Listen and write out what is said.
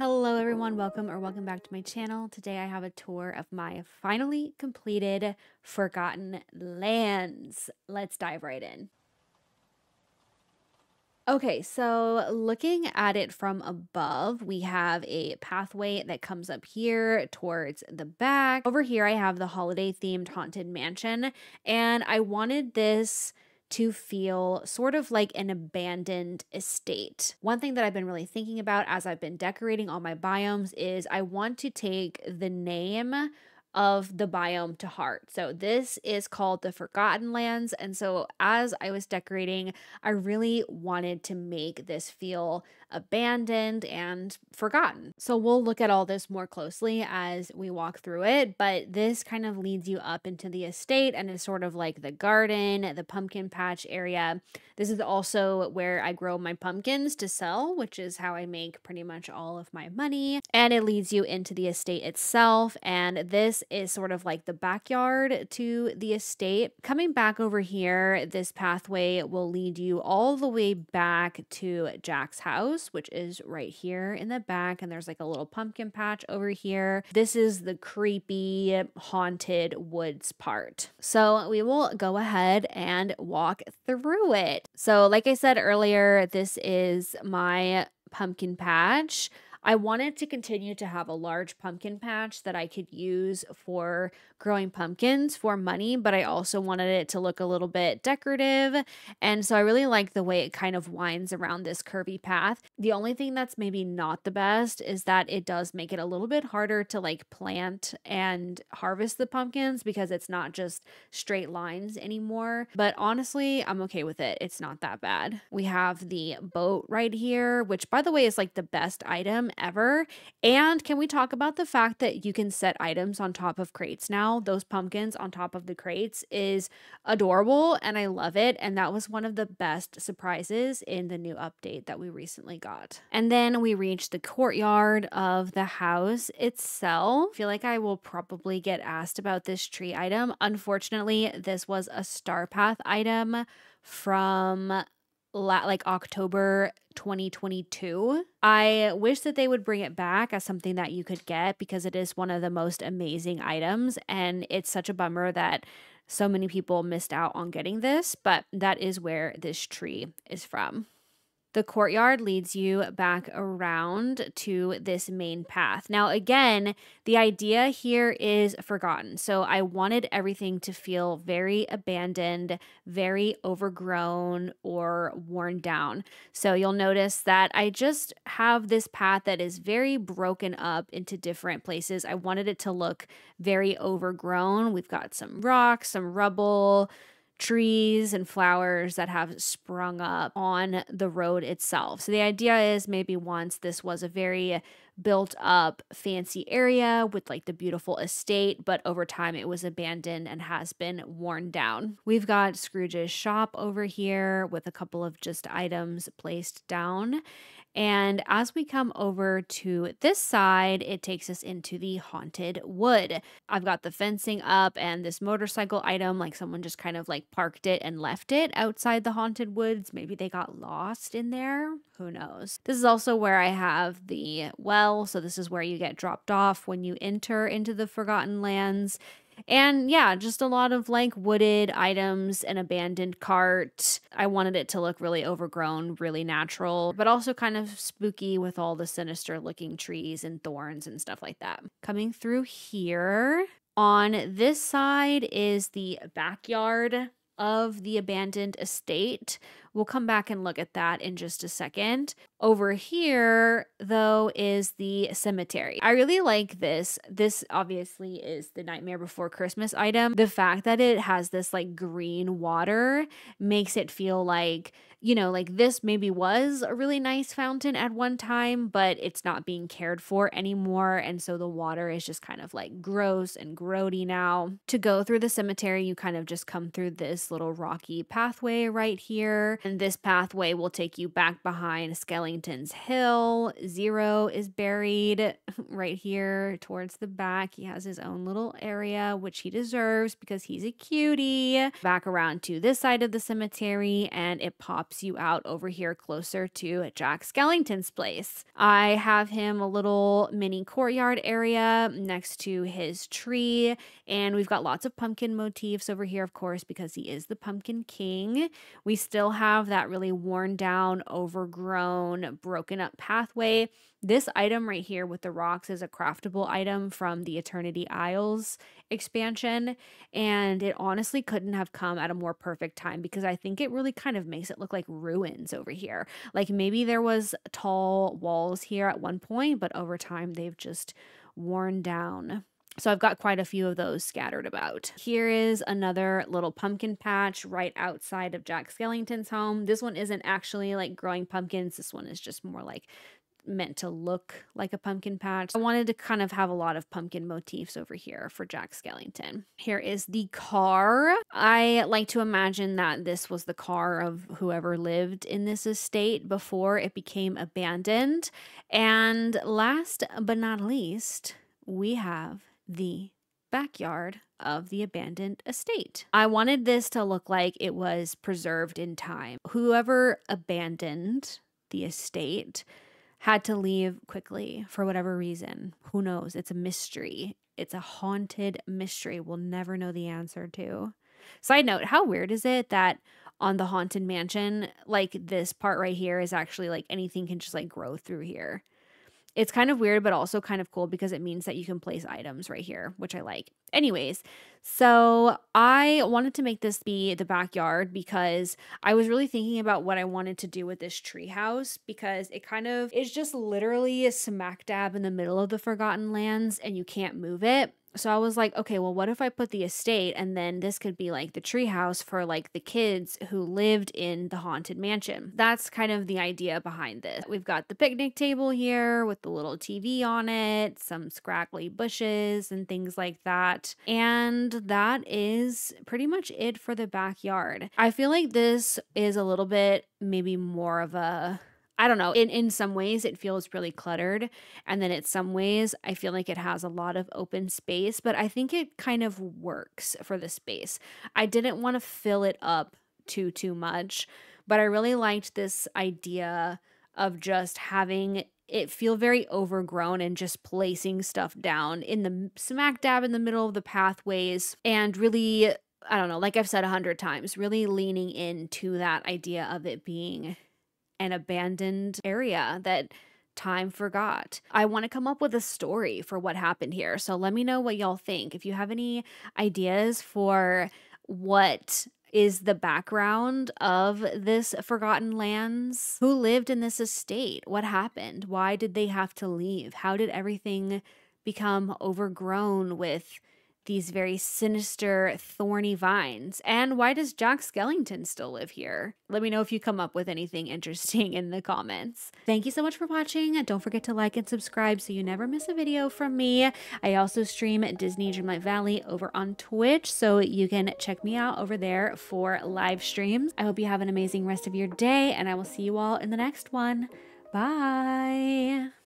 Hello everyone, welcome back to my channel. Today I have a tour of my finally completed Forgotten Lands. Let's dive right in. Okay, so looking at it from above, we have a pathway that comes up here towards the back. Over here I have the holiday themed haunted mansion, and I wanted this to feel sort of like an abandoned estate. One thing that I've been really thinking about as I've been decorating all my biomes is I want to take the name of the biome to heart. So this is called the Forgotten Lands, and so as I was decorating, I really wanted to make this feel abandoned and forgotten. So we'll look at all this more closely as we walk through it, but this kind of leads you up into the estate and is sort of like the garden, the pumpkin patch area. This is also where I grow my pumpkins to sell, which is how I make pretty much all of my money. And it leads you into the estate itself, and this is sort of like the backyard to the estate. Coming back over here, this pathway will lead you all the way back to Jack's house, which is right here in the back, and there's like a little pumpkin patch over here. This is the creepy haunted woods part. So we will go ahead and walk through it. So like I said earlier, this is my pumpkin patch. I wanted to continue to have a large pumpkin patch that I could use for growing pumpkins for money, but I also wanted it to look a little bit decorative. And so I really like the way it kind of winds around this curvy path. The only thing that's maybe not the best is that it does make it a little bit harder to like plant and harvest the pumpkins because it's not just straight lines anymore. But honestly, I'm okay with it. It's not that bad. We have the boat right here, which by the way is like the best item ever. And can we talk about the fact that you can set items on top of crates now? Those pumpkins on top of the crates is adorable and I love it. And that was one of the best surprises in the new update that we recently got. And then we reach the courtyard of the house itself. I feel like I will probably get asked about this tree item. Unfortunately, this was a Star Path item from like October 2022. I wish that they would bring it back as something that you could get because it is one of the most amazing items, and it's such a bummer that so many people missed out on getting this, but that is where this tree is from. The courtyard leads you back around to this main path. Now, again, the idea here is forgotten. So I wanted everything to feel very abandoned, very overgrown, or worn down. So you'll notice that I just have this path that is very broken up into different places. I wanted it to look very overgrown. We've got some rocks, some rubble, trees and flowers that have sprung up on the road itself. So the idea is maybe once this was a very built up fancy area with like the beautiful estate, but over time it was abandoned and has been worn down. We've got Scrooge's shop over here with a couple of just items placed down. And as we come over to this side, it takes us into the haunted wood. I've got the fencing up and this motorcycle item, like someone just kind of like parked it and left it outside the haunted woods. Maybe they got lost in there. Who knows? This is also where I have the well. So this is where you get dropped off when you enter into the Forgotten Lands. And yeah, just a lot of like wooded items, an abandoned cart. I wanted it to look really overgrown, really natural, but also kind of spooky with all the sinister looking trees and thorns and stuff like that. Coming through here, on this side is the backyard of the abandoned estate. We'll come back and look at that in just a second. Over here, though, is the cemetery. I really like this. This obviously is the Nightmare Before Christmas item. The fact that it has this like green water makes it feel like, you know, like this maybe was a really nice fountain at one time, but it's not being cared for anymore. And so the water is just kind of like gross and grody now. To go through the cemetery, you kind of just come through this little rocky pathway right here. And this pathway will take you back behind Skellington's Hill. Zero is buried right here towards the back. He has his own little area, which he deserves because he's a cutie. Back around to this side of the cemetery, and it pops pops you out over here closer to Jack Skellington's place. I have him a little mini courtyard area next to his tree, and we've got lots of pumpkin motifs over here, of course, because he is the Pumpkin King. We still have that really worn down, overgrown, broken up pathway. This item right here with the rocks is a craftable item from the Eternity Isles expansion, and it honestly couldn't have come at a more perfect time because I think it really kind of makes it look like ruins over here. Like maybe there was tall walls here at one point, but over time they've just worn down. So I've got quite a few of those scattered about. Here is another little pumpkin patch right outside of Jack Skellington's home. This one isn't actually like growing pumpkins. This one is just more like meant to look like a pumpkin patch. I wanted to kind of have a lot of pumpkin motifs over here for Jack Skellington. Here is the car. I like to imagine that this was the car of whoever lived in this estate before it became abandoned. And last but not least, we have the backyard of the abandoned estate. I wanted this to look like it was preserved in time. Whoever abandoned the estate had to leave quickly for whatever reason. Who knows? It's a mystery. It's a haunted mystery we'll never know the answer to. Side note, how weird is it that on the Haunted Mansion, like this part right here is actually like anything can just like grow through here. It's kind of weird, but also kind of cool because it means that you can place items right here, which I like. Anyways, so I wanted to make this be the backyard because I was really thinking about what I wanted to do with this tree house because it kind of is just literally smack dab in the middle of the Forgotten Lands and you can't move it. So I was like, okay, well, what if I put the estate and then this could be like the treehouse for like the kids who lived in the Haunted Mansion. That's kind of the idea behind this. We've got the picnic table here with the little TV on it, some scraggly bushes and things like that. And that is pretty much it for the backyard. I feel like this is a little bit maybe more of a, I don't know, in some ways it feels really cluttered, and then in some ways I feel like it has a lot of open space, but I think it kind of works for the space. I didn't want to fill it up too much, but I really liked this idea of just having it feel very overgrown and just placing stuff down in the smack dab in the middle of the pathways and really, I don't know, like I've said 100 times, really leaning into that idea of it being an abandoned area that time forgot. I want to come up with a story for what happened here. So let me know what y'all think. If you have any ideas for what is the background of this Forgotten Lands, who lived in this estate, what happened, why did they have to leave, how did everything become overgrown with these very sinister, thorny vines? And why does Jack Skellington still live here? Let me know if you come up with anything interesting in the comments. Thank you so much for watching. Don't forget to like and subscribe so you never miss a video from me. I also stream at Disney Dreamlight Valley over on Twitch, so you can check me out over there for live streams. I hope you have an amazing rest of your day, and I will see you all in the next one. Bye!